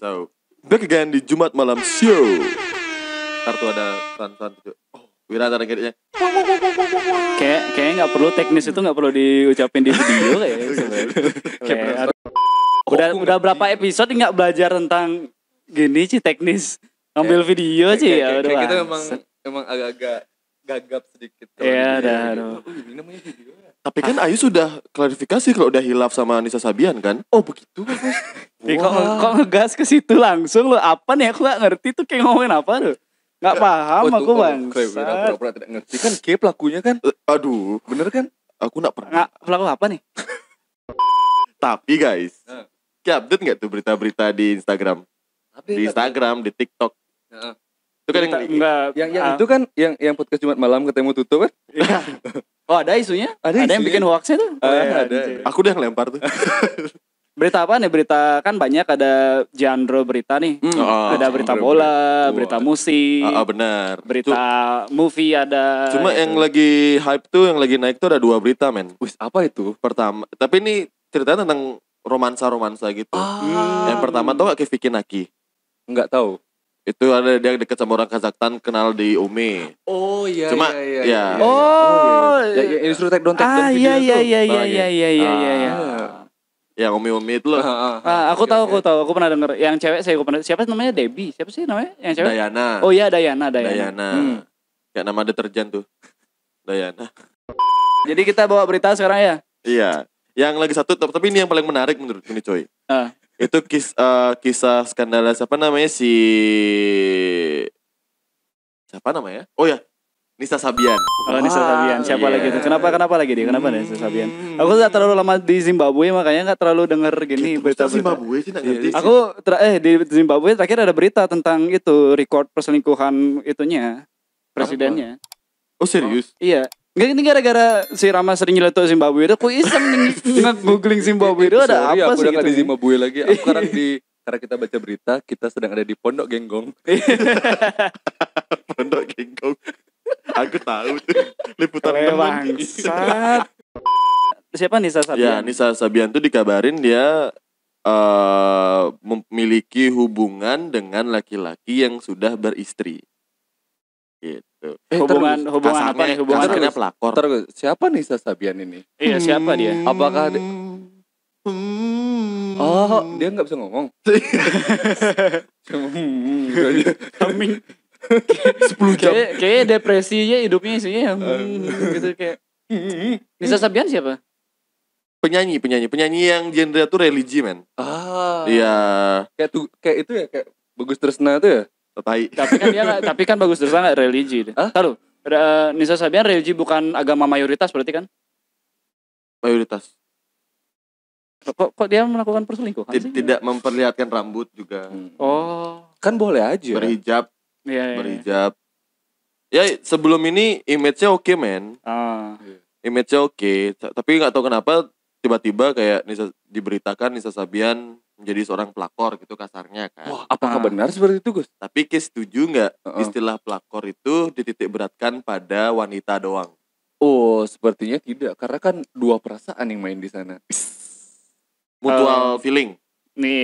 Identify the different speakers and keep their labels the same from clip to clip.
Speaker 1: So, back again di Jumat Malam Show. Ntar tuh ada sound tuh. Oh, Wira ntar kayaknya.
Speaker 2: Kayaknya nggak perlu teknis itu nggak perlu diucapin di video kayak. Udah berapa episode nggak belajar tentang gini sih teknis ngambil video sih ya.
Speaker 3: Kayak kita emang agak-agak gagap sedikit.
Speaker 2: Iya,
Speaker 3: Ini namanya video.
Speaker 1: Tapi kan Ayu sudah klarifikasi kalau udah hilaf sama Nisa Sabian kan?
Speaker 3: Oh begitu kan?
Speaker 2: Kok ngegas ke situ langsung lo apa nih? Aku nggak ngerti tuh kayak ngomongin apa tuh. Nggak paham aku bang.
Speaker 3: Pura-pura tidak ngerti kan? Kayak pelakunya kan?
Speaker 1: Aduh,
Speaker 3: Bener kan?
Speaker 1: aku nggak pernah.
Speaker 2: Nggak pelaku apa nih?
Speaker 1: Tapi guys, kayak update nggak tuh berita-berita di Instagram? Di Instagram, di TikTok. Itu kan
Speaker 3: yang itu kan yang podcast Jumat malam ketemu tutup kan?
Speaker 2: Oh ada isunya?
Speaker 3: Ada
Speaker 2: yang bikin hoaxnya tuh?
Speaker 3: Ada.
Speaker 1: Aku udah yang lempar tuh.
Speaker 2: Berita apa nih? Berita kan banyak, ada genre berita nih. Ada berita bola, berita musik,
Speaker 1: Benar.
Speaker 2: berita movie ada.
Speaker 1: Cuma yang lagi hype tuh, yang lagi naik tuh ada 2 berita men.
Speaker 3: Wis apa itu?
Speaker 1: Pertama, tapi ini ceritanya tentang romansa gitu. Yang pertama tuh kayak Vicky Naki.
Speaker 3: Enggak tahu.
Speaker 1: Itu ada dia deket sama orang Kazakhstan, kenal di Ume.
Speaker 3: Oh iya.
Speaker 1: Cuma
Speaker 3: iya.
Speaker 2: Oh.
Speaker 3: Ya disuruh take down
Speaker 2: Iya.
Speaker 3: iya.
Speaker 1: Ya Umi itu loh.
Speaker 2: Aku tahu. Aku pernah denger. Yang cewek aku pernah. Siapa namanya? Debbie. Siapa sih namanya? Yang cewek?
Speaker 1: Dayana.
Speaker 2: Oh iya, Dayana.
Speaker 1: Kayak nama deterjen tuh. Dayana.
Speaker 2: Jadi kita bawa berita sekarang ya?
Speaker 1: Iya. Yang lagi satu, tapi ini yang paling menarik menurut ini coy. Itu kisah skandal siapa namanya siapa namanya? Oh ya, Nisa Sabian.
Speaker 2: Oh Nisa Sabian. Siapa lagi itu? Kenapa lagi dia? Kenapa Nisa Sabian? Aku gak terlalu lama di Zimbabwe, makanya gak terlalu denger gini berita-berita.
Speaker 1: Zimbabwe sih gak ngerti.
Speaker 2: Aku di Zimbabwe terakhir ada berita tentang itu record perselingkuhan itunya presidennya.
Speaker 1: Oh serius?
Speaker 2: Iya. Enggak, ini gara-gara si Rama sering nyeletuk Zimbabwe itu. Aku iseng nge-googling Zimbabwe itu ada apa
Speaker 3: aku
Speaker 2: sih
Speaker 3: udah
Speaker 2: gitu.
Speaker 3: di Zimbabwe lagi. Aku sekarang karena kita baca berita, kita sedang ada di Pondok Genggong.
Speaker 1: Pondok Genggong. Aku tahu tuh. Liputan
Speaker 2: bangsat. Siapa Nisa Sabian?
Speaker 1: Ya, Nisa Sabian tuh dikabarin dia memiliki hubungan dengan laki-laki yang sudah beristri. Gitu.
Speaker 2: Hubungan apa nih? Hubungan
Speaker 1: kasarnya pelakor.
Speaker 3: Siapa Nisa Sabian ini?
Speaker 2: Iya, siapa dia?
Speaker 3: Apakah Oh, dia nggak bisa ngomong.
Speaker 2: Humming 10 jam. Kayak depresinya hidupnya isinya gitu kayak. Nisa Sabian siapa?
Speaker 1: Penyanyi yang genre tuh religi men. Iya.
Speaker 3: Kayak itu ya, kayak Bagus Tresna tuh ya.
Speaker 2: Tapi kan Bagus Tresna nggak religi. Tahu? Nisa Sabian religi bukan agama mayoritas berarti kan?
Speaker 1: Mayoritas.
Speaker 2: Kok dia melakukan perselingkuhan sih?
Speaker 1: Tidak memperlihatkan rambut juga.
Speaker 2: Oh,
Speaker 3: kan boleh aja.
Speaker 1: Berhijab.
Speaker 2: Iya.
Speaker 1: Berhijab. Ya sebelum ini image-nya oke men. Image-nya oke. Tapi nggak tahu kenapa tiba-tiba kayak diberitakan Nisa Sabian menjadi seorang pelakor gitu kasarnya kan.
Speaker 3: Wah, apakah benar seperti itu Gus?
Speaker 1: Tapi setuju nggak istilah pelakor itu dititik beratkan pada wanita doang?
Speaker 3: Oh, sepertinya tidak, karena kan 2 perasaan yang main di sana.
Speaker 1: Mutual feeling.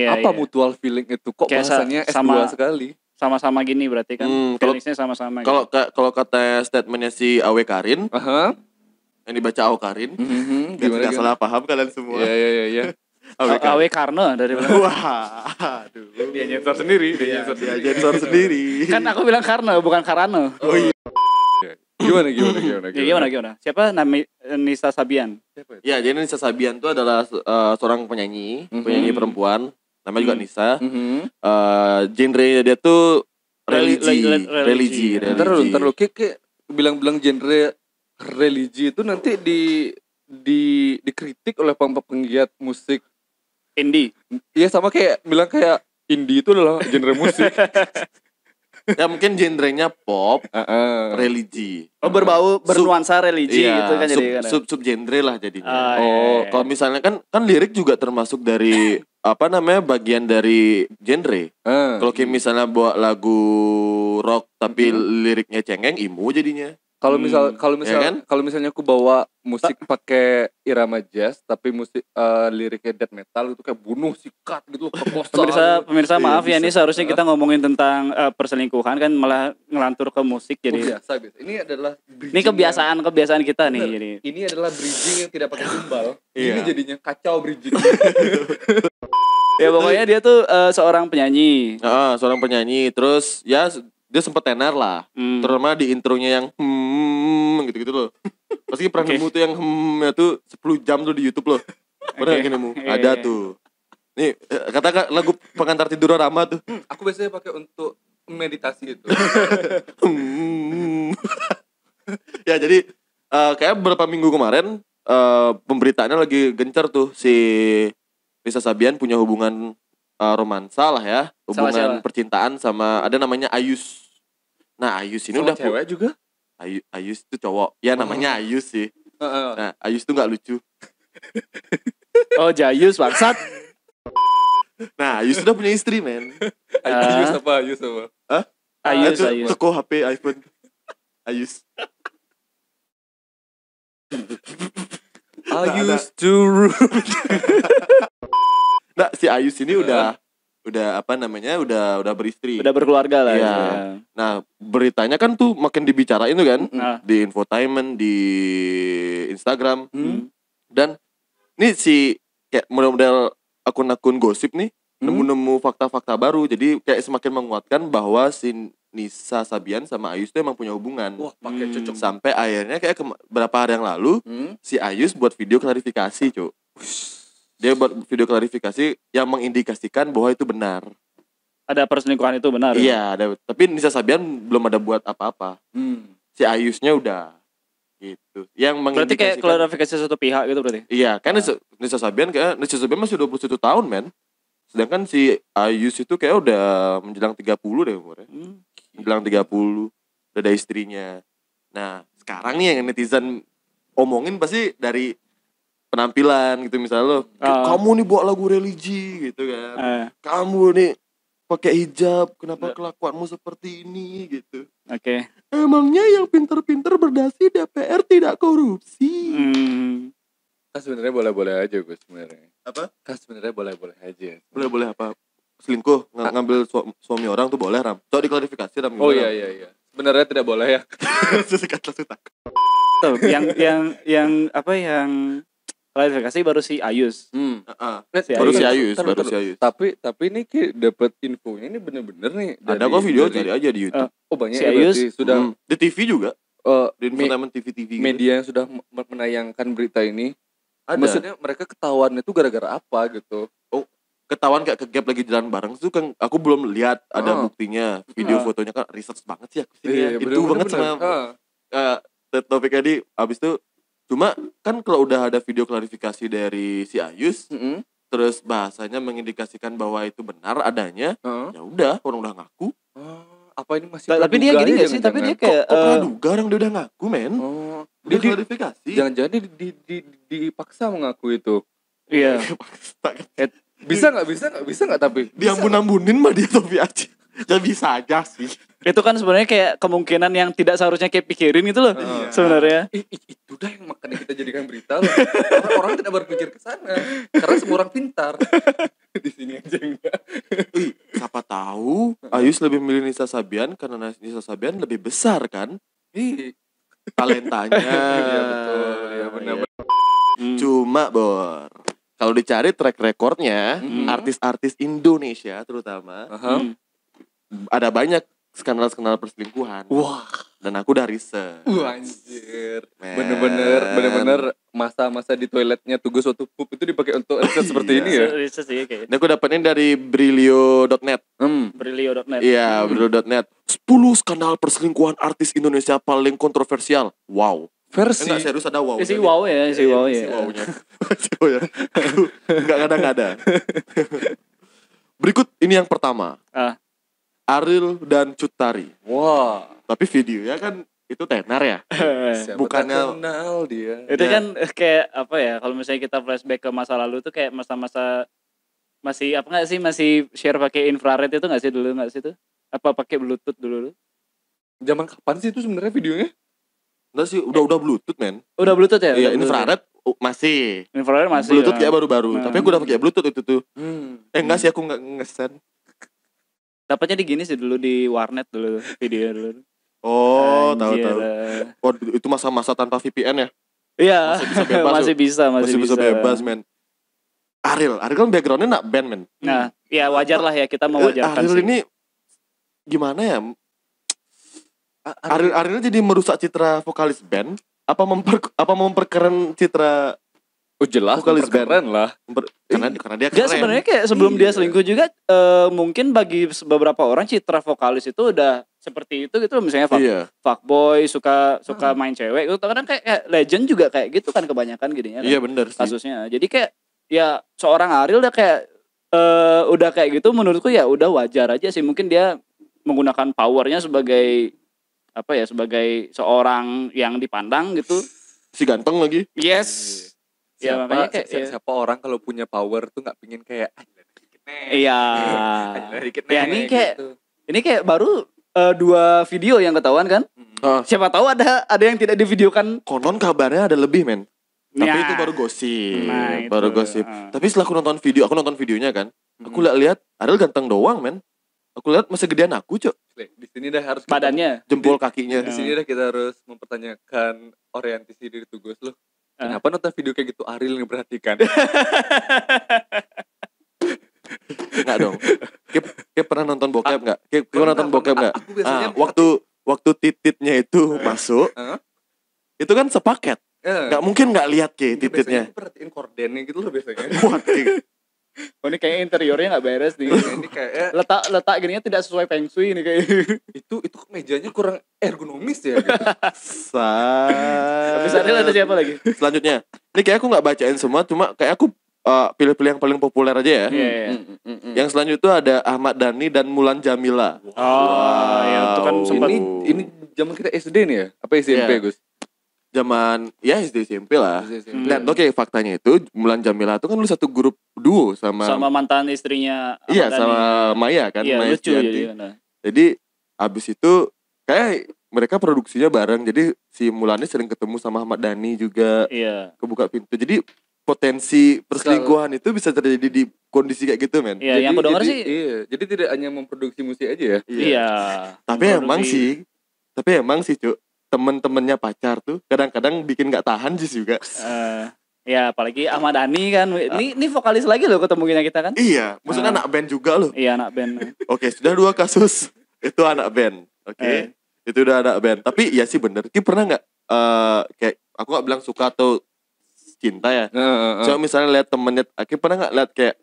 Speaker 3: Apa mutual feeling itu? Kok bahasanya S2 sekali?
Speaker 2: Sama-sama gini berarti kan. Feelingsnya sama-sama.
Speaker 1: Kalau kata statementnya si Awe Karin, yang dibaca Awe Karin, gimana salah paham kalian semua.
Speaker 3: Iya.
Speaker 2: Awe Karno dari
Speaker 1: wah, aduh.
Speaker 3: Dia nyensor sendiri.
Speaker 1: Kan
Speaker 2: aku bilang Karno bukan Karano.
Speaker 1: Oh iya.
Speaker 3: Gimana?
Speaker 2: Siapa nama Nisa Sabian?
Speaker 1: Ya, jadi Nisa Sabian itu adalah seorang penyanyi perempuan, namanya juga Nisa. Genre dia tuh religi.
Speaker 3: Terus kayak bilang genre religi itu nanti dikritik oleh penggiat musik
Speaker 2: indie.
Speaker 3: Iya, sama kayak bilang kayak indie itu adalah genre musik.
Speaker 1: Ya mungkin genrenya pop, religi.
Speaker 2: Oh, bernuansa religi gitu kan jadi kan.
Speaker 1: Sub genre lah jadinya. Kalau misalnya kan lirik juga termasuk dari bagian dari genre. Kalau kayak misalnya buat lagu rock tapi liriknya cengeng, emo jadinya. Ya kan?
Speaker 3: Kalau misalnya aku bawa musik pakai irama jazz tapi musik liriknya death metal itu kayak bunuh, sikat gitu, perkosa.
Speaker 2: Pemirsa maaf ya,
Speaker 1: bisa.
Speaker 2: ini seharusnya kita ngomongin tentang perselingkuhan kan malah ngelantur ke musik jadi.
Speaker 3: Biasa. Ini adalah
Speaker 2: Ini kebiasaan kita nih jadi.
Speaker 3: Ini adalah bridging yang tidak pakai timbal.
Speaker 1: Iya.
Speaker 3: Ini jadinya kacau bridging.
Speaker 2: Ya pokoknya dia tuh seorang penyanyi.
Speaker 1: Seorang penyanyi. Terus ya dia sempat tenar lah. Terutama di intronya yang gitu-gitu loh. Pasti pernah nemu tuh yang ya tuh 10 jam tuh di YouTube loh. Pernah gak nemu? Ada tuh. Nih kata lagu pengantar tidur Rama tuh.
Speaker 3: Aku biasanya pakai untuk meditasi gitu.
Speaker 1: Ya jadi kayak beberapa minggu kemarin pemberitaannya lagi gencar tuh si Nisa Sabian punya hubungan romansa lah ya, hubungan percintaan sama ada namanya Ayus. Nah Ayus ini
Speaker 3: sama
Speaker 1: udah
Speaker 3: cewek juga.
Speaker 1: Ayus itu cowok, ya namanya Ayus sih. Nah Ayus itu nggak lucu.
Speaker 2: Oh Jayus bangsat.
Speaker 1: Nah Ayus udah punya istri men.
Speaker 3: Ayus apa?
Speaker 1: Hah?
Speaker 2: Ayus.
Speaker 1: Toko HP iPhone. Ayus.
Speaker 3: Ayus to
Speaker 1: Nah si Ayus ini udah apa namanya udah beristri,
Speaker 2: udah berkeluarga lah.
Speaker 1: Iya.
Speaker 2: Ya.
Speaker 1: Nah beritanya kan tuh makin dibicarain tuh kan di infotainment di Instagram dan ini si kayak model akun-akun gosip nih nemu fakta-fakta baru, jadi kayak semakin menguatkan bahwa si Nisa Sabian sama Ayus tuh emang punya hubungan.
Speaker 3: Wah pakai cocok.
Speaker 1: Sampai akhirnya kayak berapa hari yang lalu si Ayus buat video klarifikasi cuk. Dia buat video klarifikasi yang mengindikasikan bahwa itu benar.
Speaker 2: Ada perselingkuhan itu benar.
Speaker 1: Iya, ada. Tapi Nisa Sabian belum ada buat apa-apa. Si Ayusnya udah gitu. Yang
Speaker 2: berarti kayak klarifikasi satu pihak gitu berarti.
Speaker 1: Iya, kan Nisa Sabian masih 21 tahun, men. Sedangkan si Ayus itu kayak udah menjelang 30 deh umurnya. Menjelang 30. Udah ada istrinya. Nah, sekarang nih yang netizen omongin pasti dari penampilan gitu misalnya lo, kamu nih bawa lagu religi gitu kan, kamu nih pakai hijab, kenapa kelakuanmu seperti ini gitu.
Speaker 2: Oke.
Speaker 1: Emangnya yang pinter-pinter berdasi DPR tidak korupsi?
Speaker 3: Kan sebenarnya boleh-boleh aja gue sebenarnya.
Speaker 1: Apa?
Speaker 3: Kan sebenarnya boleh-boleh aja.
Speaker 1: Boleh apa? Selingkuh, ngambil suami orang tuh boleh Ram? Coba diklarifikasi Ram.
Speaker 3: Oh iya. Sebenarnya tidak boleh ya.
Speaker 1: Langsung takut.
Speaker 2: Tuh, yang apa yang klarifikasi baru si Ayus.
Speaker 1: Baru si Ayus.
Speaker 3: Tapi ini dapat infonya ini bener-bener nih.
Speaker 1: Ada kok video cari aja di YouTube.
Speaker 3: Banyak
Speaker 2: si Ayus
Speaker 3: sudah
Speaker 1: di TV juga. Di infotainment TV
Speaker 3: media yang sudah menayangkan berita ini.
Speaker 1: Ada.
Speaker 3: Maksudnya mereka ketahuan itu gara-gara apa gitu.
Speaker 1: Oh, ketahuan kayak kegap lagi jalan bareng itu kan aku belum lihat ada buktinya. Video fotonya kan research banget sih aku sih.
Speaker 3: Iya,
Speaker 1: itu banget sama topik tadi abis itu. Cuma kan kalau udah ada video klarifikasi dari si Ayus, terus bahasanya mengindikasikan bahwa itu benar adanya, ya udah orang udah ngaku.
Speaker 3: Apa ini masih
Speaker 2: tapi dia gini nggak sih? Tapi dia kayak
Speaker 1: kok praduga orang dia udah ngaku men. Dia klarifikasi.
Speaker 3: Jangan-jangan dipaksa mengaku itu.
Speaker 2: Iya.
Speaker 3: Bisa nggak tapi
Speaker 1: diambun-ambunin mah dia Topi aja. Ya bisa aja sih.
Speaker 2: Itu kan sebenarnya kayak kemungkinan yang tidak seharusnya kayak pikirin gitu loh sebenarnya.
Speaker 3: Itu dah yang makanya kita jadikan berita loh. Orang tidak berpikir ke sana karena semua orang pintar. Di sini aja enggak.
Speaker 1: Siapa tahu Ayus lebih milih Nisa Sabian karena Nisa Sabian lebih besar kan? Talentanya.
Speaker 3: Iya betul, ya benar.
Speaker 1: Cuma Bor, kalau dicari track recordnya artis-artis Indonesia terutama ada banyak skandal-skandal perselingkuhan.
Speaker 3: Wah.
Speaker 1: Dan aku udah riset.
Speaker 3: Anjir. Bener-bener masa-masa di toiletnya Tugas waktu pup itu dipakai untuk riset seperti ini ya.
Speaker 2: Riset sih kayaknya.
Speaker 1: Ini aku dapetin dari Brilio.net.
Speaker 2: Brilio.net.
Speaker 1: Iya, Brilio.net. 10 skandal perselingkuhan artis Indonesia paling kontroversial. Wow.
Speaker 3: Versi.
Speaker 1: Enggak serius ada wow.
Speaker 2: Si wow ya.
Speaker 1: Si wow-nya. Enggak kadang-kadang. Berikut ini yang pertama. Ariel dan Cut Tari.
Speaker 3: Wah.
Speaker 1: Tapi videonya kan itu tenar ya. Bukannya
Speaker 3: kenal dia.
Speaker 2: Itu kan kayak apa ya? Kalau misalnya kita flashback ke masa lalu tuh kayak masa-masa masih apa nggak sih masih share pakai infrared itu nggak sih dulu nggak sih tuh? Apa pakai bluetooth dulu?
Speaker 3: Zaman kapan sih itu sebenarnya videonya?
Speaker 1: Enggak sih, udah Bluetooth, men.
Speaker 2: Udah Bluetooth ya?
Speaker 1: Iya, infrared masih.
Speaker 2: Infrared masih.
Speaker 1: Bluetooth
Speaker 2: ya.
Speaker 1: kayak baru-baru. Tapi aku udah pakai Bluetooth itu tuh. Enggak sih, aku enggak ngesen.
Speaker 2: Dapatnya di gini sih dulu di warnet dulu video dulu.
Speaker 1: Oh, tahu.
Speaker 2: Anjir.
Speaker 1: Oh, itu masa-masa tanpa VPN ya?
Speaker 2: Iya.
Speaker 1: Masih bisa bebas.
Speaker 2: masih bisa
Speaker 1: bebas, men. Ariel kan backgroundnya nak band, men.
Speaker 2: Nah, ya wajar lah ya kita mewajarkan
Speaker 1: Ariel
Speaker 2: sih.
Speaker 1: ini gimana ya? Ariel jadi merusak citra vokalis band apa memperkeren citra
Speaker 3: jelas
Speaker 1: vokalis
Speaker 3: keren lah.
Speaker 1: Karena dia keren.
Speaker 2: Dia sebenarnya kayak sebelum dia selingkuh juga mungkin bagi beberapa orang citra vokalis itu udah seperti itu gitu, misalnya fuckboy suka main cewek itu kadang kayak legend juga kayak gitu kan kebanyakan gininya kan.
Speaker 1: Iya benar sih.
Speaker 2: Kasusnya. Jadi kayak ya seorang Ariel udah kayak udah kayak gitu menurutku ya udah wajar aja sih, mungkin dia menggunakan powernya sebagai sebagai seorang yang dipandang gitu.
Speaker 1: Si ganteng lagi.
Speaker 2: Yes.
Speaker 3: Makanya kayak siapa orang kalau punya power tuh nggak pingin kayak
Speaker 2: iya. Ya ini kayak baru 2 video yang ketahuan kan. Siapa tahu ada yang tidak divideokan.
Speaker 1: Konon kabarnya ada lebih, men. Tapi
Speaker 2: Ya.
Speaker 1: itu baru gosip.
Speaker 2: Nah,
Speaker 1: Gosip. Tapi setelah aku nonton videonya kan, aku lihat Ariel ganteng doang, men. Aku lihat masih gedean aku, Cok.
Speaker 3: Di sini dah harus
Speaker 2: badannya,
Speaker 1: jempol kakinya.
Speaker 3: Di sini dah kita harus mempertanyakan orientasi diri Tugas loh. Kenapa nonton video kayak gitu Ariel ngeperhatikan?
Speaker 1: Enggak dong. Kayak pernah nonton bokep enggak? Kayak nonton bokep enggak?
Speaker 3: Aku biasanya
Speaker 1: waktu tititnya itu masuk. Itu kan sepaket. Enggak mungkin enggak lihat tititnya.
Speaker 3: Biasanya perhatiin kordennya gitu loh biasanya.
Speaker 2: Oh ini kayaknya interiornya nggak beres nih.
Speaker 3: Ini kayak
Speaker 2: letak gininya tidak sesuai feng shui ini kayak.
Speaker 3: Itu mejanya kurang ergonomis ya. Gitu.
Speaker 2: Habis Ariel ada siapa lagi?
Speaker 1: Selanjutnya, ini kayak aku nggak bacain semua, cuma kayak aku pilih-pilih yang paling populer aja ya. Yang selanjutnya itu ada Ahmad Dhani dan Mulan Jamila.
Speaker 2: Ya itu kan sempat.
Speaker 3: Ini zaman kita SD nih ya? Apa SMP Gus?
Speaker 1: Zaman ya SD SMP lah. Lihat oke faktanya itu Mulan Jamila itu kan dulu satu grup duo sama
Speaker 2: mantan istrinya Ahmad
Speaker 1: Iya
Speaker 2: Dhani.
Speaker 1: sama Maya kan.
Speaker 2: Iya
Speaker 1: Maya
Speaker 2: lucu
Speaker 1: jadi abis itu kayak mereka produksinya bareng. Jadi si Mulannya sering ketemu sama Ahmad Dhani juga.
Speaker 2: Iya.
Speaker 1: Kebuka pintu. Jadi potensi perselingkuhan itu bisa terjadi di kondisi kayak gitu, men.
Speaker 2: Iya, yang aku dengar sih.
Speaker 3: Iya, jadi tidak hanya memproduksi musik aja ya.
Speaker 2: Iya.
Speaker 1: Tapi emang sih, Cuk. Temen-temennya pacar tuh kadang-kadang bikin nggak tahan juga.
Speaker 2: Ya apalagi Ahmad Dhani kan. Ini vokalis lagi loh ketemu kita kan.
Speaker 1: Iya, maksudnya anak band juga loh.
Speaker 2: Iya anak band.
Speaker 1: Oke, sudah 2 kasus itu anak band. Oke. Itu udah anak band. Tapi ya sih bener. Ki pernah nggak kayak aku nggak bilang suka atau cinta ya. Coba misalnya lihat temennya, Ki pernah nggak lihat kayak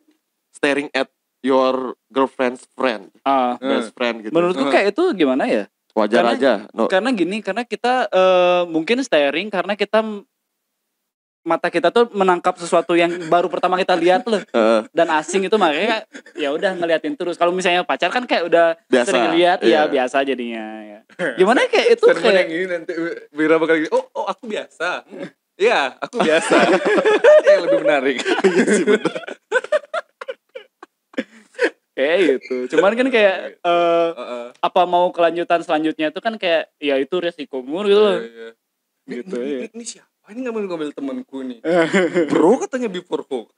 Speaker 1: staring at your girlfriend's friend, best friend gitu.
Speaker 2: Menurutku kayak itu gimana ya?
Speaker 1: Wajar aja.
Speaker 2: Karena gini, karena kita mungkin staring karena mata kita tuh menangkap sesuatu yang baru pertama kita lihat loh. Dan asing itu makanya ya udah ngeliatin terus. Kalau misalnya pacar kan kayak udah
Speaker 1: biasa,
Speaker 2: sering lihat ya biasa jadinya ya. Gimana kayak itu kayak
Speaker 3: gini nanti Bira bakal gini, oh aku biasa. Iya, aku biasa. Yang lebih menarik.
Speaker 1: Iya sih bener.
Speaker 2: kayak gitu. Cuman kan kayak apa mau kelanjutan selanjutnya itu kan kayak ya itu resikomu gitu loh.
Speaker 3: Gitu ya. Ini siapa? Ini ngambil temanku nih. Bro katanya before hook.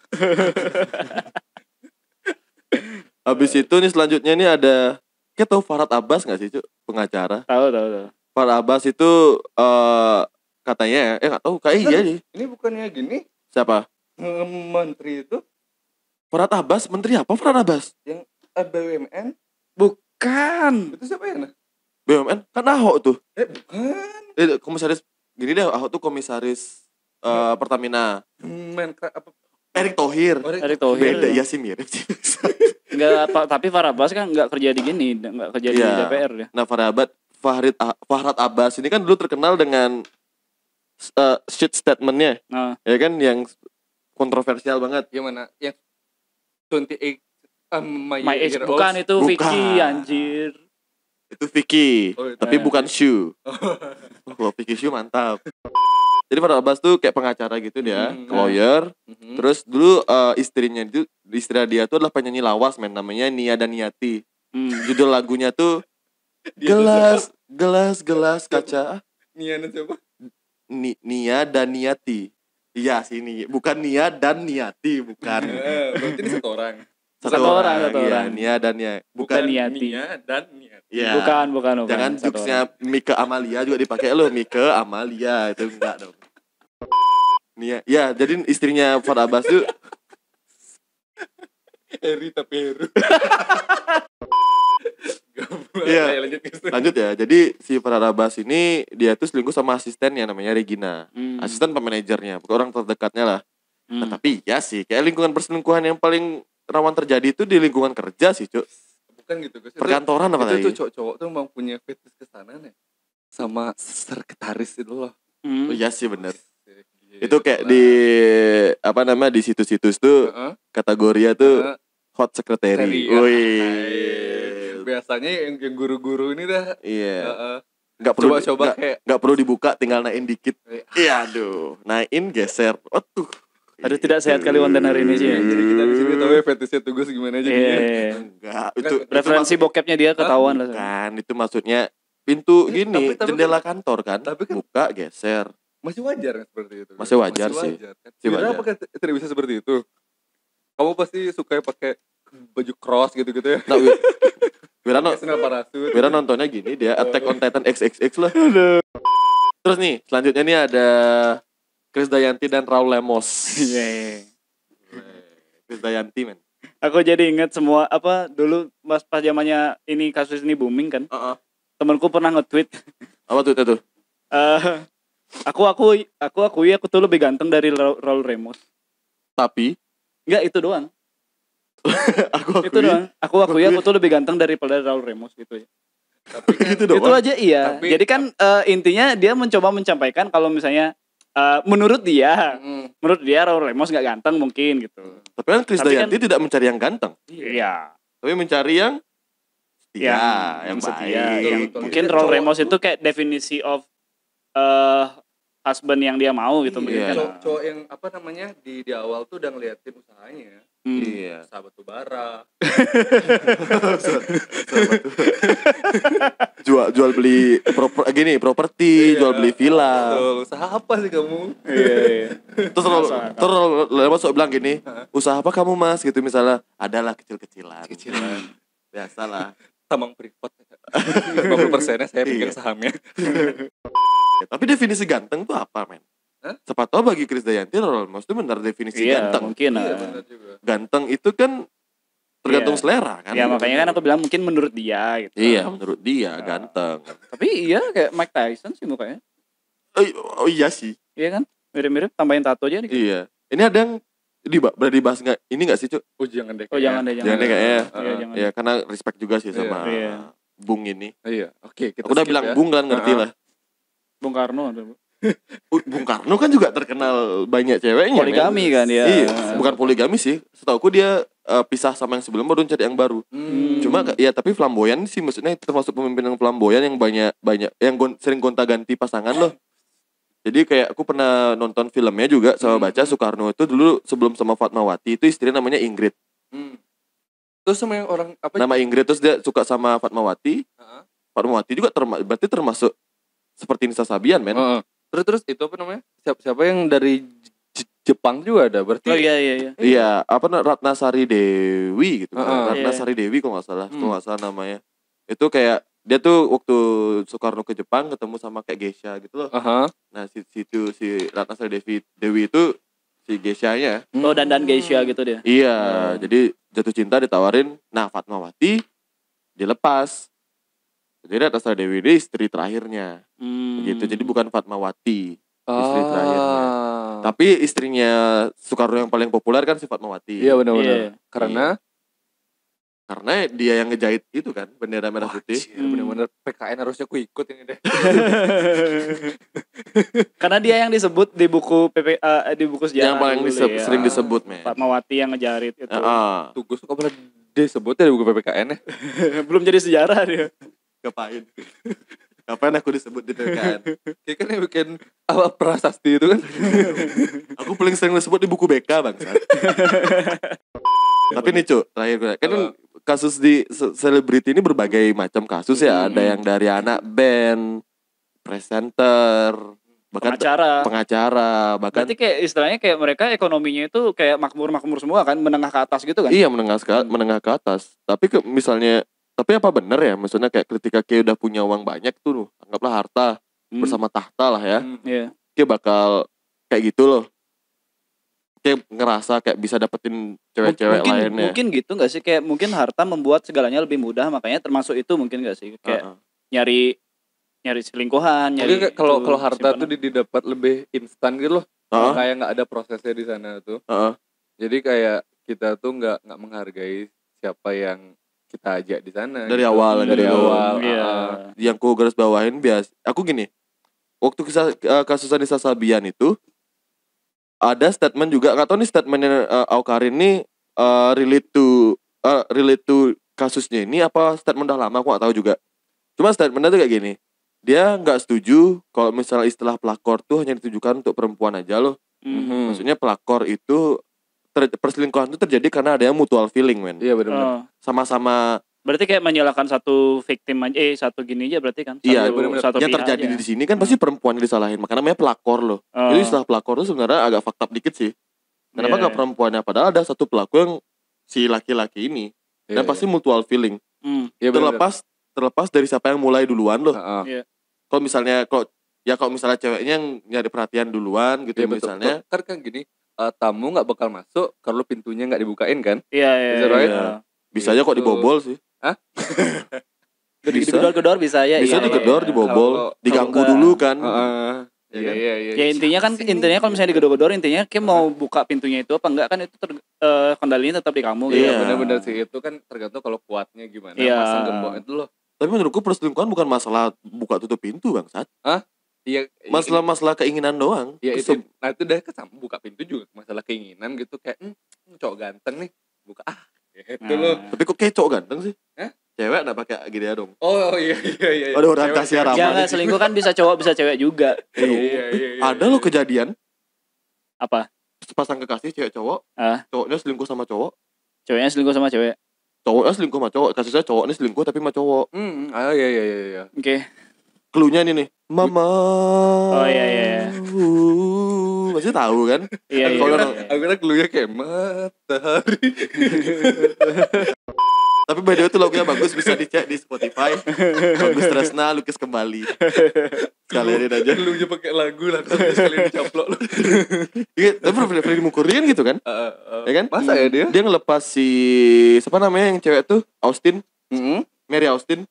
Speaker 1: Habis itu nih selanjutnya nih ada, kita tahu Farhad Abbas nggak sih, Cuk? Pengacara.
Speaker 2: Tahu.
Speaker 1: Farhad Abbas itu katanya nggak tahu kayak iya nih.
Speaker 3: Ini bukannya gini?
Speaker 1: Siapa?
Speaker 3: Menteri itu?
Speaker 1: Farhad Abbas, menteri apa Farhad Abbas?
Speaker 3: Yang BUMN?
Speaker 2: Bukan.
Speaker 3: Itu siapa ya?
Speaker 1: BUMN kan Ahok tuh.
Speaker 3: Bukan.
Speaker 1: Komisaris gini deh, Ahok tuh komisaris Pertamina. Erick Thohir. Beda ya sih, mirip sih.
Speaker 2: Enggak, tapi Farhad Abbas kan enggak kerja di gini, enggak kerja di DPR ya.
Speaker 1: Nah, Farhad Abbas ini kan dulu terkenal dengan shit statement-nya. Ya kan yang kontroversial banget.
Speaker 3: Yang mana? Yang 28
Speaker 2: My Age bukan itu Vicky anjir.
Speaker 1: Itu Vicky, tapi bukan Shu. Kalau Vicky Shu mantap. Jadi Farhad Abbas tuh kayak pengacara gitu dia, lawyer. Terus dulu istri dia tuh adalah penyanyi lawas, namanya Nia Daniati. Judul lagunya tuh gelas kaca.
Speaker 3: Nia siapa?
Speaker 1: Nia dan Niati. Iya sini, bukan Nia dan Niati, bukan.
Speaker 3: Berarti ini satu orang.
Speaker 2: Satu orang.
Speaker 1: Iya, Nia dan Nia.
Speaker 2: Bukan Niati.
Speaker 3: Nia dan Niati.
Speaker 1: Iya.
Speaker 2: Bukan.
Speaker 1: Jangan jokesnya Mika Amalia juga dipakai lo, Mika Amalia itu enggak dong. Nia, ya jadi istrinya Fuad Abbas tuh
Speaker 3: Eri tapi Heru.
Speaker 1: Iya. Lanjut ya. Jadi si Fuad Abbas ini dia tuh selingkuh sama asistennya namanya Regina. Asisten pemanajernya, orang terdekatnya lah. Nah, tapi ya sih, kayak lingkungan perselingkuhan yang paling rawan terjadi itu di lingkungan kerja sih, Cuk.
Speaker 3: Bukan gitu, guys.
Speaker 1: Perkantoran apa tadi?
Speaker 3: Itu cowok-cowok tuh memang punya fetish ke sana nih. Sama sekretaris itu loh.
Speaker 1: Oh iya sih bener. Itu kayak di apa namanya di situs-situs tuh kategorinya tuh hot secretary. Wih.
Speaker 3: Biasanya yang guru-guru ini dah.
Speaker 1: Iya. Enggak perlu
Speaker 3: coba kayak
Speaker 1: enggak perlu dibuka, tinggal naikin dikit. Iya, aduh. Naikin geser. Waduh.
Speaker 2: Aduh, tidak sehat kali konten hari ini sih.
Speaker 3: Jadi kita di sini tahu ya fetishnya Tugas gimana aja.
Speaker 1: Enggak, itu
Speaker 2: referensi bokepnya dia ketahuan lah.
Speaker 1: Kan, itu maksudnya pintu gini,
Speaker 3: tapi
Speaker 1: jendela kantor kan.
Speaker 3: Tapi kan
Speaker 1: buka, geser.
Speaker 3: Masih wajar kan seperti itu.
Speaker 1: Masih wajar sih.
Speaker 3: Kan?
Speaker 1: Wajar.
Speaker 3: Apakah tidak bisa seperti itu? Kamu pasti suka pakai baju cross gitu-gitu ya.
Speaker 1: Nah, Wira nontonnya gini, dia Attack on Titan XXX lah. Terus nih, selanjutnya nih ada Krisdayanti dan Raul Lemos.
Speaker 2: Iya.
Speaker 1: Krisdayanti men.
Speaker 2: Aku jadi ingat semua apa dulu pas zamannya ini kasus ini booming kan. Temanku pernah nge-tweet.
Speaker 1: Apa tuh itu?
Speaker 2: Aku akui aku tuh lebih ganteng dari Raul Lemos.
Speaker 1: Tapi
Speaker 2: enggak itu doang.
Speaker 1: aku
Speaker 2: akui aku tuh lebih ganteng daripada Raul Lemos gitu ya.
Speaker 3: Tapi kan,
Speaker 2: itu aja iya.
Speaker 3: Tapi,
Speaker 2: jadi kan intinya dia mencoba menyampaikan kalau misalnya menurut dia Raul Lemos nggak ganteng mungkin gitu.
Speaker 1: Tapi kan Krisdayanti tidak mencari yang ganteng.
Speaker 2: Iya.
Speaker 1: Tapi mencari yang setia, yang
Speaker 2: setia.
Speaker 1: baik.
Speaker 2: Mungkin Raul Lemos itu kayak definisi of husband yang dia mau gitu.
Speaker 1: Iya.
Speaker 3: Cowok yang apa namanya di awal tuh udah ngeliatin usahanya.
Speaker 1: Iya.
Speaker 3: Sahabat bara.
Speaker 1: jual beli properti, jual beli villa.
Speaker 3: Usaha apa sih kamu?
Speaker 1: Iya. Terus masuk bilang gini, usaha apa kamu mas? Gitu misalnya, adalah kecil-kecilan. Biasalah.
Speaker 3: Tambang privat. 50%-nya saya pegang sahamnya.
Speaker 1: Tapi definisi ganteng tuh apa men? Sepatutnya bagi Krisdayanti Raul Lemos itu benar definisi ganteng.
Speaker 2: Mungkin
Speaker 3: benar juga.
Speaker 1: Ganteng itu kan tergantung selera kan.
Speaker 2: Ya makanya kan aku bilang mungkin menurut dia gitu.
Speaker 1: Iya menurut dia ganteng.
Speaker 2: Tapi iya kayak Mike Tyson sih mukanya.
Speaker 1: Oh iya sih.
Speaker 2: Iya kan? Mirip-mirip tambahin tato aja nih.
Speaker 1: Iya. Ini ada yang berada dibahas nggak? Ini nggak sih Cuk?
Speaker 3: Jangan deh.
Speaker 2: Jangan deh
Speaker 1: kayaknya.
Speaker 2: Jangan.
Speaker 1: Ya karena respect juga sih sama Bung ini.
Speaker 3: Iya. Oke.
Speaker 1: Aku udah bilang Bung kan ngerti lah.
Speaker 2: Bung Karno ada.
Speaker 1: Bung Karno kan juga terkenal banyak ceweknya.
Speaker 2: Poligami kan dia.
Speaker 1: Iya, bukan poligami sih. Setauku dia pisah sama yang sebelumnya baru cari yang baru. Cuma ya tapi flamboyan sih maksudnya termasuk pemimpin yang flamboyan yang banyak yang sering gonta-ganti pasangan loh. Jadi kayak aku pernah nonton filmnya juga sama baca Soekarno itu dulu sebelum sama Fatmawati itu istrinya namanya Ingrid.
Speaker 3: Terus sama yang orang apa?
Speaker 1: Nama Ingrid terus dia suka sama Fatmawati. Fatmawati juga berarti termasuk seperti Nisa Sabian men.
Speaker 3: Terus itu apa namanya? Siapa yang dari Jepang juga ada berarti?
Speaker 2: Oh iya.
Speaker 1: Iya, apa Ratnasari Dewi gitu kan. Ratnasari Dewi kalau nggak salah namanya. Itu kayak dia tuh waktu Soekarno ke Jepang ketemu sama kayak geisha gitu loh. Nah si Ratnasari Dewi itu si geishanya.
Speaker 2: Oh dandan geisha gitu dia.
Speaker 1: Iya, jadi jatuh cinta ditawarin. Nah Fatmawati dilepas. Jadi Ratnasari Dewi ini istri terakhirnya. Gitu. Jadi bukan Fatmawati istri terakhirnya. Tapi istrinya Soekarno yang paling populer kan si Fatmawati.
Speaker 3: Iya benar-benar.
Speaker 1: Karena dia yang ngejahit itu kan bendera merah putih.
Speaker 3: Benar-benar PKN harusnya aku ikut ini deh.
Speaker 2: Karena dia yang disebut di buku di buku sejarah.
Speaker 1: Yang paling sering disebut men.
Speaker 2: Fatmawati yang ngejarit itu.
Speaker 3: Tugas kok pernah disebut ya di buku PPKN ya.
Speaker 2: Belum jadi sejarah dia.
Speaker 1: Kapan aku disebut di PPKN?
Speaker 3: Kayak kan yang bikin apa prasasti itu kan.
Speaker 1: Aku paling sering disebut di buku BK bangsa. Tapi nih Cuk, terakhir gue kan kasus di selebriti ini berbagai macam kasus ya. Ada yang dari anak band, presenter, bahkan
Speaker 2: pengacara.
Speaker 1: bahkan
Speaker 2: berarti kayak istilahnya kayak mereka ekonominya itu kayak makmur semua kan, menengah ke atas gitu kan?
Speaker 1: Iya, menengah ke atas. Tapi misalnya, tapi apa benar ya? Maksudnya kayak ketika kayak udah punya uang banyak tuh, anggaplah harta bersama tahta lah ya.
Speaker 2: Iya.
Speaker 1: Kayak bakal kayak gitu loh. Kayak ngerasa kayak bisa dapetin cewek-cewek lainnya.
Speaker 2: Mungkin gitu gak sih? Kayak mungkin harta membuat segalanya lebih mudah, makanya termasuk itu mungkin gak sih? Kayak nyari selingkuhan,
Speaker 3: mungkin kalau harta tuh didapat lebih instan gitu loh. Kayak nggak ada prosesnya di sana tuh. Jadi kayak kita tuh nggak menghargai siapa yang kita ajak di sana.
Speaker 1: Dari
Speaker 3: gitu.
Speaker 1: awal. Yang ku garis bawahin aku gini. Waktu kasus Anissa Sabian itu ada statement juga, nggak tahu nih statementnya Awkarin ini relate to kasusnya ini apa statement udah lama, aku nggak tahu juga. Cuma statementnya tuh kayak gini, dia nggak setuju kalau misalnya istilah pelakor tuh hanya ditujukan untuk perempuan aja loh. Maksudnya pelakor itu perselingkuhan itu terjadi karena ada yang mutual feeling, men.
Speaker 3: Iya benar.
Speaker 1: Sama-sama.
Speaker 2: Berarti kayak menyalahkan satu victim aja, satu gini aja berarti kan?
Speaker 1: Iya, yang terjadi
Speaker 2: aja.
Speaker 1: Di sini kan pasti perempuan yang disalahin, makanya namanya pelakor loh. Jadi istilah pelakor itu sebenarnya agak fucked up dikit sih. Kenapa nggak perempuannya? Padahal ada satu pelaku yang si laki-laki ini, dan pasti mutual feeling. Terlepas dari siapa yang mulai duluan loh. Kalau misalnya ceweknya yang nyari perhatian duluan gitu misalnya.
Speaker 3: Kan gini, tamu nggak bakal masuk kalau pintunya nggak dibukain kan?
Speaker 2: Iya.
Speaker 1: Bisa aja kok dibobol sih.
Speaker 2: Digedor bisa ya.
Speaker 1: Bisa digedor, dibobol, diganggu dulu kan.
Speaker 2: Ya intinya kalau misalnya digedor-gedor, intinya kayak mau buka pintunya itu apa enggak kan, itu kendalinya tetap di kamu gitu.
Speaker 3: Iya, benar-benar sih, itu kan tergantung kalau kuatnya gimana, pasang gembok itu loh.
Speaker 1: Tapi menurutku perselingkuhan bukan masalah buka tutup pintu, bangsat.
Speaker 3: Iya,
Speaker 1: masalah keinginan doang.
Speaker 3: Iya, itu udah buka pintu juga masalah keinginan gitu, kayak cowok ganteng nih, buka gitu loh.
Speaker 1: Tapi kok kayak cowok ganteng sih? Cewek enggak pakai gini ya dong.
Speaker 3: Oh iya.
Speaker 1: Ada orientasi arah.
Speaker 2: Jangan selingkuh kan bisa cowok bisa cewek juga.
Speaker 3: Iya.
Speaker 1: Ada loh kejadian.
Speaker 2: Apa?
Speaker 1: Sepasang kekasih cewek cowok. Cowoknya selingkuh sama cowok.
Speaker 2: Ceweknya selingkuh sama cewek.
Speaker 1: Cowoknya selingkuh sama cowok. Kasusnya cowoknya selingkuh tapi sama cowok.
Speaker 3: Iya.
Speaker 2: Oke.
Speaker 1: Cluenya ini nih. Mama.
Speaker 2: Oh iya.
Speaker 1: Masih tahu kan?
Speaker 2: Iya.
Speaker 3: Aku kira cluenya kayak matahari.
Speaker 1: Tapi by the way itu lagunya bagus, bisa dicek di Spotify. Bagus Tresna lukis kembali. Sekalian aja.
Speaker 3: Lu aja pakai lagu lah, tapi sekalian dicaplok lu.
Speaker 1: Iya, tapi Freddie Mercury kan gitu kan? Ya kan?
Speaker 3: Masa ya dia?
Speaker 1: Dia ngelepas si siapa namanya yang cewek tuh? Austin. Mary Austin.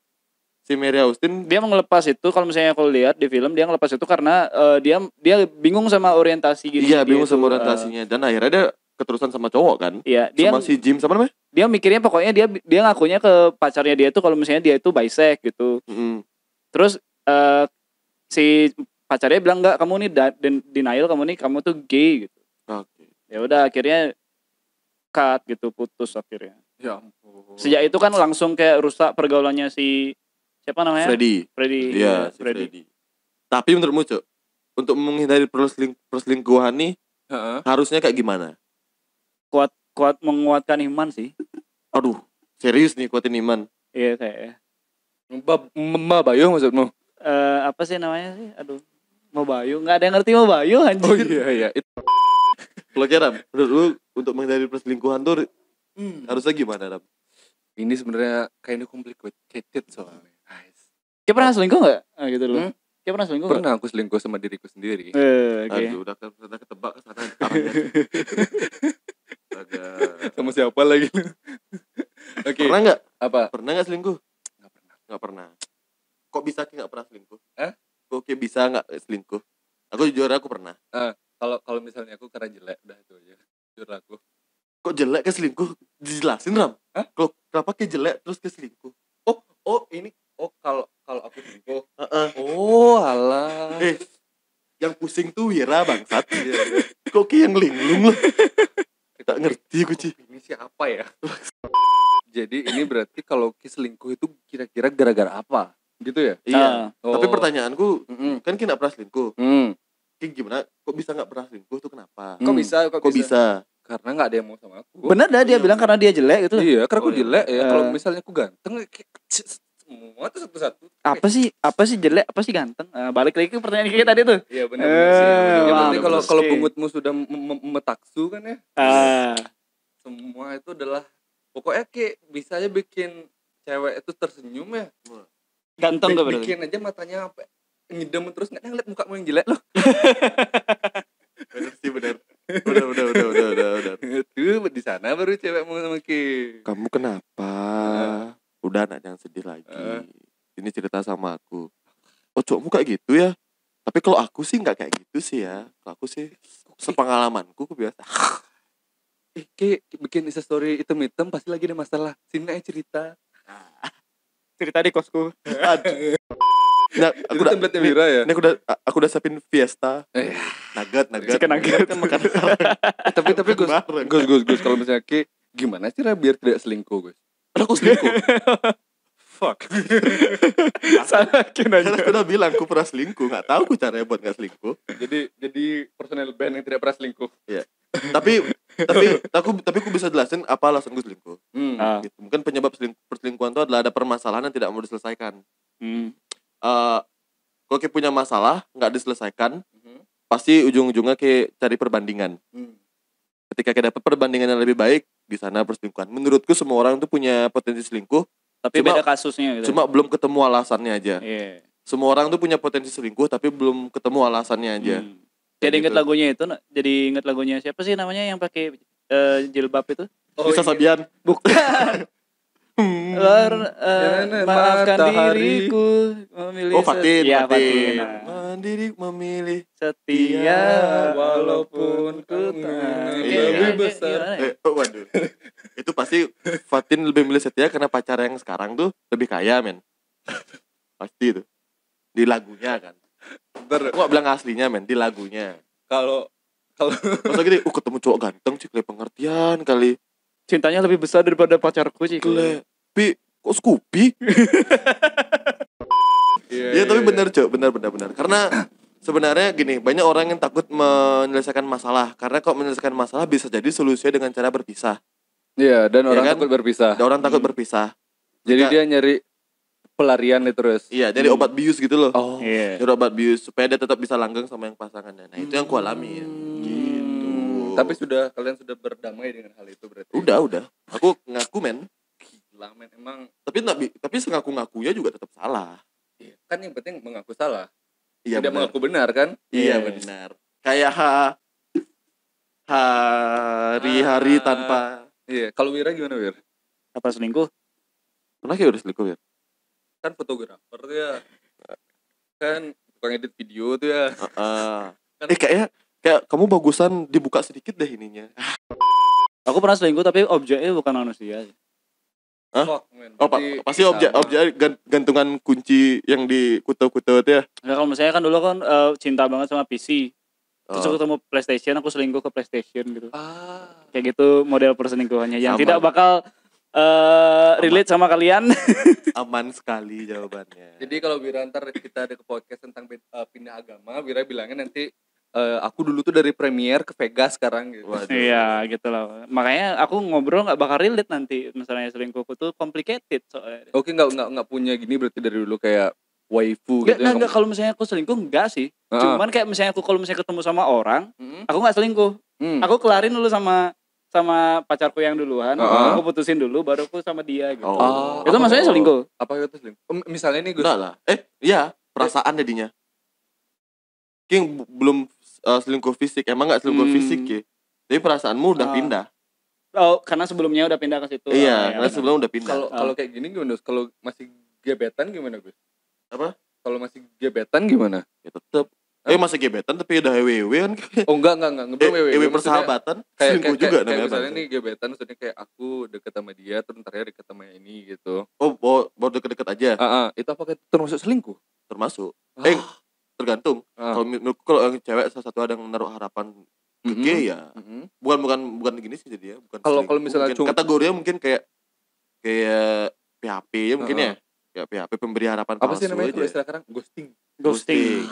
Speaker 1: Si Mary Austin
Speaker 2: dia mau ngelepas itu, kalau misalnya aku lihat di film dia ngelepas itu karena dia bingung sama orientasi gitu.
Speaker 1: Iya, bingung sama orientasinya dan akhirnya dia keterusan sama cowok kan?
Speaker 2: Iya,
Speaker 1: sama si Jim sama namanya?
Speaker 2: Dia mikirnya pokoknya dia ngakunya ke pacarnya dia tuh kalau misalnya dia itu bisek gitu. Terus si pacarnya bilang enggak, kamu nih denial, kamu tuh gay gitu.
Speaker 1: Oke.
Speaker 2: Ya udah akhirnya cut gitu, putus akhirnya.
Speaker 3: Ya ampun.
Speaker 2: Sejak itu kan langsung kayak rusak pergaulannya si siapa namanya?
Speaker 1: Freddy. Iya, si Freddy. Tapi menurutmu, Cok, untuk menghindari perselingkuhan nih harusnya kayak gimana?
Speaker 2: Kuat menguatkan iman sih.
Speaker 1: Aduh, serius nih kuatin iman.
Speaker 2: Iya kayaknya.
Speaker 3: Mbak Bayu maksudmu?
Speaker 2: Apa sih namanya sih? Aduh, Mabayu. Nggak ada yang ngerti Mabayu anjir.
Speaker 3: Oh iya.
Speaker 1: Kalau Ram, menurut lu untuk menghindari perselingkuhan tuh harusnya gimana, Ram?
Speaker 3: Ini sebenarnya kayaknya complicated soalnya.
Speaker 2: Kayak pernah selingkuh nggak? Gitu loh. Kayak pernah selingkuh?
Speaker 3: Pernah aku selingkuh sama diriku sendiri.
Speaker 1: Aduh, udah ketebak ke sana arahnya.
Speaker 3: Sama siapa lagi?
Speaker 1: Okay. Pernah nggak?
Speaker 3: Apa?
Speaker 1: Pernah nggak selingkuh? Nggak pernah. Kok bisa nggak pernah selingkuh? Kok bisa nggak selingkuh? Aku jujur aku pernah.
Speaker 3: Kalau misalnya aku karena jelek, udah itu aja. Jujur aku.
Speaker 1: Kok jelek ke selingkuh? Dijelasin, Ram. Kok kenapa ke jelek terus ke selingkuh?
Speaker 3: Kalau aku selingkuh. Oh, alah.
Speaker 1: Yang pusing tuh Wira bangsat. Kok kayak yang linglung loh. Tak ngerti aku, Ci.
Speaker 3: Ini siapa ya? Jadi ini berarti kalau selingkuh itu kira-kira gara-gara apa? Gitu ya?
Speaker 1: Iya. Tapi pertanyaanku, kan kita gak pernah selingkuh. Kayak gimana? Kok bisa gak pernah selingkuh tuh kenapa?
Speaker 3: Kok bisa? Karena gak ada yang mau sama aku.
Speaker 2: Bener dah dia bilang karena dia jelek gitu.
Speaker 3: Iya, karena aku jelek ya. Kalau misalnya aku ganteng, semua tuh satu-satu.
Speaker 2: Apa sih jelek, apa sih ganteng? Balik lagi ke pertanyaan kita tadi tuh.
Speaker 3: Iya benar sih. Yang penting kalau bungutmu sudah metaksu kan ya. Semua itu adalah pokoknya kayak bisa aja bikin cewek itu tersenyum ya.
Speaker 2: Ganteng gak berarti?
Speaker 3: Bikin aja matanya apa? Ngidem terus nggak ngeliat mukamu yang jelek loh.
Speaker 1: Bener sih bener.
Speaker 3: Tuh di sana baru cewekmu sama Ki.
Speaker 1: Kamu kenapa? Udah nak, jangan sedih lagi. Ini cerita sama aku. Oh cowokmu kayak gitu ya? Tapi kalau aku sih nggak kayak gitu sih ya. Kalau aku sih sepengalamanku aku biasa.
Speaker 3: Ki bikin story hitam-hitam pasti lagi ada masalah. Sini aja cerita.
Speaker 2: Cerita di kosku.
Speaker 1: Nah,
Speaker 3: aku udah tempatnya Wira ya.
Speaker 1: Ini aku udah siapin Fiesta. Nugget.
Speaker 2: Chicken nugget.
Speaker 1: Kan makan.
Speaker 3: Tapi Gus kalau misalnya Ki gimana sih biar tidak selingkuh, Gus?
Speaker 1: Aku selingkuh.
Speaker 3: Fuck.
Speaker 2: Salahin aja.
Speaker 1: Karena aku udah bilang aku pernah selingkuh, enggak tahu aku caranya buat enggak selingkuh.
Speaker 3: Jadi personel band yang tidak pernah selingkuh.
Speaker 1: Iya. Tapi aku bisa jelasin apa alasan gue selingkuh. Gitu. Mungkin penyebab perselingkuhan itu adalah ada permasalahan yang tidak mau diselesaikan. Kalau kayak punya masalah nggak diselesaikan, pasti ujung-ujungnya kayak cari perbandingan. Ketika kayak dapat perbandingan yang lebih baik, di sana perselingkuhan. Menurutku semua orang tuh punya potensi selingkuh,
Speaker 2: tapi beda kasusnya gitu.
Speaker 1: Cuma belum ketemu alasannya aja.
Speaker 2: Yeah.
Speaker 1: Semua orang tuh punya potensi selingkuh, tapi belum ketemu alasannya aja.
Speaker 2: Jadi inget lagunya itu, jadi inget lagunya siapa sih namanya yang pakai jilbab itu?
Speaker 1: Nisa Sabian.
Speaker 2: Bukan. Maafkan diriku memilih
Speaker 1: Fatin.
Speaker 2: Mandiri
Speaker 1: memilih
Speaker 2: setia walaupun ku
Speaker 3: lebih besar.
Speaker 1: Waduh. Itu pasti Fatin lebih memilih setia karena pacar yang sekarang tuh lebih kaya, men. Pasti itu. Di lagunya kan. Gua bilang aslinya, men, di lagunya.
Speaker 3: Kalau
Speaker 1: masa gini, ketemu cowok ganteng sih, kayak pengertian kali.
Speaker 2: Cintanya lebih besar daripada pacarku sih.
Speaker 1: Kok Scoopy? Iya, tapi benar, Cok. Benar. Karena sebenarnya gini, banyak orang yang takut menyelesaikan masalah. Karena kalau menyelesaikan masalah bisa jadi solusinya dengan cara berpisah.
Speaker 3: Iya, dan orang
Speaker 1: kan?
Speaker 3: takut berpisah.
Speaker 1: Dan orang takut berpisah.
Speaker 3: Jadi dia nyari pelarian nih terus.
Speaker 1: Iya, jadi obat bius gitu loh.
Speaker 2: Iya.
Speaker 1: Jadi obat bius supaya dia tetap bisa langgeng sama yang pasangannya. Nah, itu yang ku alami. Gitu.
Speaker 3: Tapi kalian sudah berdamai dengan hal itu berarti?
Speaker 1: Udah. Aku ngaku, men.
Speaker 3: Gila, men, emang.
Speaker 1: Tapi sengaku-ngakunya juga tetap salah.
Speaker 3: Iya, kan yang penting mengaku salah.
Speaker 1: Iya,
Speaker 3: tidak mengaku benar kan?
Speaker 1: Iya, benar. Kayak hari-hari tanpa.
Speaker 3: Iya, kalau Wira gimana, Wir?
Speaker 2: Apa selingkuh?
Speaker 1: Pernah kayak udah selingkuh, Wir?
Speaker 3: Kan fotografer tuh ya. Kan tukang edit video tuh ya.
Speaker 1: Kan. Kayak kamu bagusan dibuka sedikit deh ininya.
Speaker 2: Aku pernah selingkuh tapi objeknya bukan manusia.
Speaker 1: Hah? Pasti objek gantungan kunci yang di kutu-kutu itu ya.
Speaker 2: Nah, kalau misalnya kan dulu kan cinta banget sama PC. Terus aku ketemu PlayStation, aku selingkuh ke PlayStation gitu. Kayak gitu model perselingkuhannya yang tidak bakal relate sama kalian.
Speaker 1: Aman sekali jawabannya.
Speaker 3: Jadi kalau Wira ntar kita ada ke podcast tentang pindah agama, Wira bilangnya nanti aku dulu tuh dari Premiere ke Vegas sekarang gitu.
Speaker 2: Iya gitu loh. Makanya aku ngobrol nggak bakal relate nanti. Misalnya selingkuhku tuh complicated soalnya.
Speaker 3: Oke, nggak punya gini berarti dari dulu kayak waifu gitu.
Speaker 2: Nggak, kalau misalnya aku selingkuh enggak sih. Cuman kayak misalnya aku kalau misalnya ketemu sama orang, aku nggak selingkuh. Aku kelarin dulu sama pacarku yang duluan, aku putusin dulu baru aku sama dia gitu. Itu maksudnya selingkuh.
Speaker 3: Apa itu selingkuh? Misalnya nih Gus.
Speaker 1: Enggak lah. Iya, perasaan jadinya. King belum selingkuh fisik, emang nggak selingkuh fisik ya. Tapi perasaanmu udah pindah.
Speaker 2: Oh, karena sebelumnya udah pindah ke situ.
Speaker 1: Iya, karena sebelumnya udah pindah.
Speaker 3: Kalau kayak gini gimana? Kalau masih gebetan gimana, Gus?
Speaker 1: Apa?
Speaker 3: Kalau masih gebetan gimana?
Speaker 1: Ya tetep. Masih gebetan tapi udah WW kan.
Speaker 3: Oh enggak. Ngebel WW
Speaker 1: persahabatan. Selingkuh juga namanya.
Speaker 3: Kayak misalnya nih gebetan, maksudnya kayak aku deket sama dia, terus ntar ya deket sama ini gitu.
Speaker 1: Oh, baru deket-deket aja.
Speaker 3: Itu apakah termasuk selingkuh?
Speaker 1: Termasuk. Tergantung. Kalau yang cewek salah satu ada yang menaruh harapan ke gay ya. Bukan gini sih jadi ya. Bukan.
Speaker 3: Kalau misalnya
Speaker 1: kategorinya mungkin kayak PHP ya mungkin ya. Kayak PHP pemberi harapan palsu.
Speaker 3: Apa sih namanya
Speaker 1: itu
Speaker 3: istilah sekarang?
Speaker 2: Ghosting.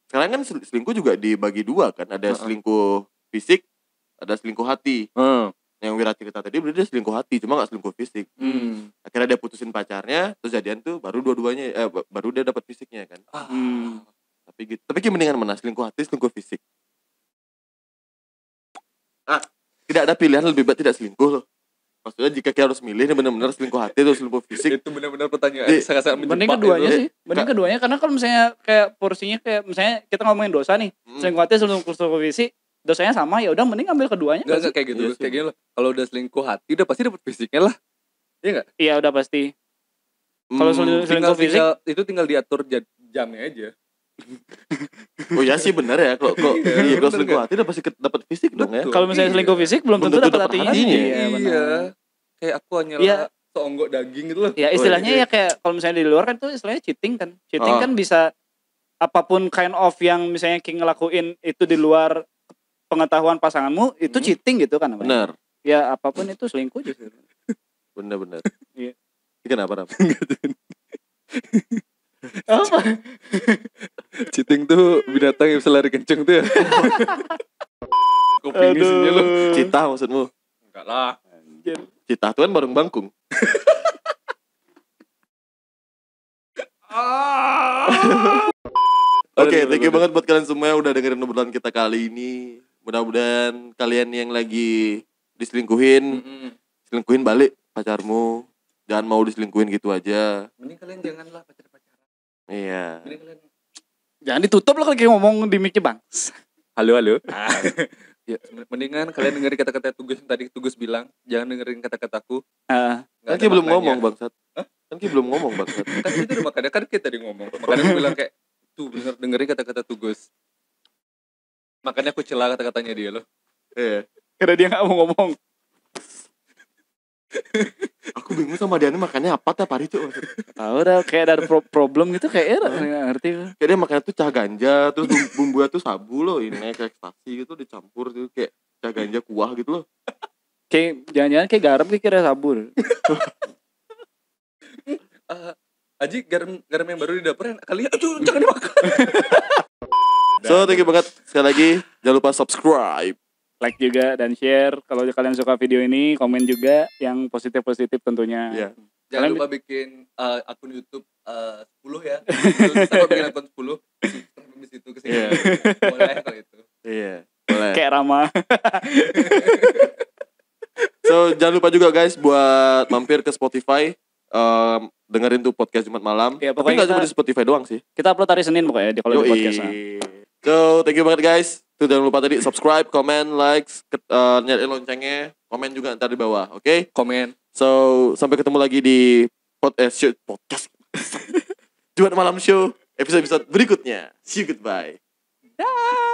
Speaker 1: Sekarang kan selingkuh juga dibagi dua kan. Ada selingkuh fisik, ada selingkuh hati. Yang Wira cerita tadi berarti dia selingkuh hati, cuma gak selingkuh fisik. Akhirnya dia putusin pacarnya, terus jadian tuh baru dua-duanya baru dia dapat fisiknya kan. Tapi gitu. Tapi mendingan mana selingkuh hati, selingkuh fisik. Tidak ada pilihan lebih baik tidak selingkuh loh. Maksudnya jika kita harus milih ini benar-benar selingkuh hati atau selingkuh fisik.
Speaker 3: Itu benar-benar pertanyaan sangat-sangat menjebak.
Speaker 2: Mending keduanya sih. Mending keduanya karena kalau misalnya kayak porsinya kayak misalnya kita ngomongin dosa nih, selingkuh hati selingkuh fisik, dosanya sama ya udah mending ambil keduanya.
Speaker 3: Enggak kayak gitu. Kayak gini loh. Kalau udah selingkuh hati udah pasti dapat fisiknya lah. Iya enggak?
Speaker 2: Iya udah pasti. Kalau selingkuh fisik
Speaker 3: itu tinggal diatur jamnya aja.
Speaker 1: Oh ya sih benar ya kalau selingkuh hati udah pasti dapat fisik dong ya.
Speaker 2: Kalau misalnya selingkuh fisik belum tentu dapat hatinya.
Speaker 3: Iya. Kayak aku hanyalah seonggok daging gitu loh.
Speaker 2: Ya istilahnya ya kayak kalau misalnya di luar kan itu istilahnya cheating kan. Cheating kan bisa apapun kind of yang misalnya King ngelakuin itu di luar pengetahuan pasanganmu itu cheating gitu kan namanya.
Speaker 1: Benar.
Speaker 2: Ya apapun itu selingkuh justru.
Speaker 1: Benar.
Speaker 2: Iya.
Speaker 1: Kenapa?
Speaker 2: Apa?
Speaker 3: Cheating tuh binatang yang bisa lari kenceng tuh ya. Kuping isinya lo.
Speaker 1: Cita maksudmu?
Speaker 3: Enggak lah.
Speaker 2: Anjir.
Speaker 1: Cita tuh kan bareng bangkung. Oke, thank you banget buat kalian semua yang udah dengerin obrolan kita kali ini. Mudah-mudahan kalian yang lagi selingkuhin balik pacarmu. Jangan mau diselingkuhin gitu aja.
Speaker 3: Mending kalian janganlah pacaran.
Speaker 1: Iya.
Speaker 2: Jangan ditutup lo lagi ngomong di mic-nya bang.
Speaker 3: Halo. Ya, mendingan kalian dengerin kata-kata Tugas yang tadi Tugas bilang. Jangan dengerin kata-kataku.
Speaker 1: Kan Ki belum ngomong bangsat. Kan Ki belum ngomong bangsat.
Speaker 3: Kan itu makanya kan kita tadi ngomong. Makanya aku bilang kayak tuh bener dengerin kata-kata Tugas. Makanya aku celah kata-katanya dia loh.
Speaker 1: Iya.
Speaker 2: Karena dia gak mau ngomong.
Speaker 1: Aku bingung sama dia nih makannya apa tiap hari tuh.
Speaker 2: Tahu dah kayak ada problem gitu kayak nggak ngerti.
Speaker 1: Kayak dia makannya tuh cah ganja, terus bumbunya tuh sabu loh, ini kayak ekstasi gitu dicampur tuh kayak cah ganja kuah gitu loh.
Speaker 2: Kayak jangan-jangan kayak garam kira sabur.
Speaker 3: Aji garam yang baru di dapur kalian tuh jangan dimakan.
Speaker 1: So thank you banget sekali lagi, jangan lupa subscribe.
Speaker 2: Like juga dan share. Kalau kalian suka video ini, komen juga yang positif-positif tentunya.
Speaker 1: Yeah.
Speaker 3: Jangan lupa bikin akun YouTube 10 ya. Bisa bikin akun 10. Habis itu kesini. Yeah. Boleh kalau itu.
Speaker 1: Iya, boleh.
Speaker 2: Kayak Rama.
Speaker 1: So jangan lupa juga guys buat mampir ke Spotify, dengerin tuh podcast Jumat malam.
Speaker 2: Ya,
Speaker 1: tapi nggak cuma di Spotify doang sih.
Speaker 2: Kita upload hari Senin pokoknya kalau di podcast.
Speaker 1: So thank you banget guys. Tuh jangan lupa tadi subscribe, comment, likes, nyalain loncengnya, komen juga ntar di bawah, oke?
Speaker 3: Komen.
Speaker 1: So sampai ketemu lagi di podcast Jumat Malam Show episode berikutnya. See you, goodbye.
Speaker 2: Dah.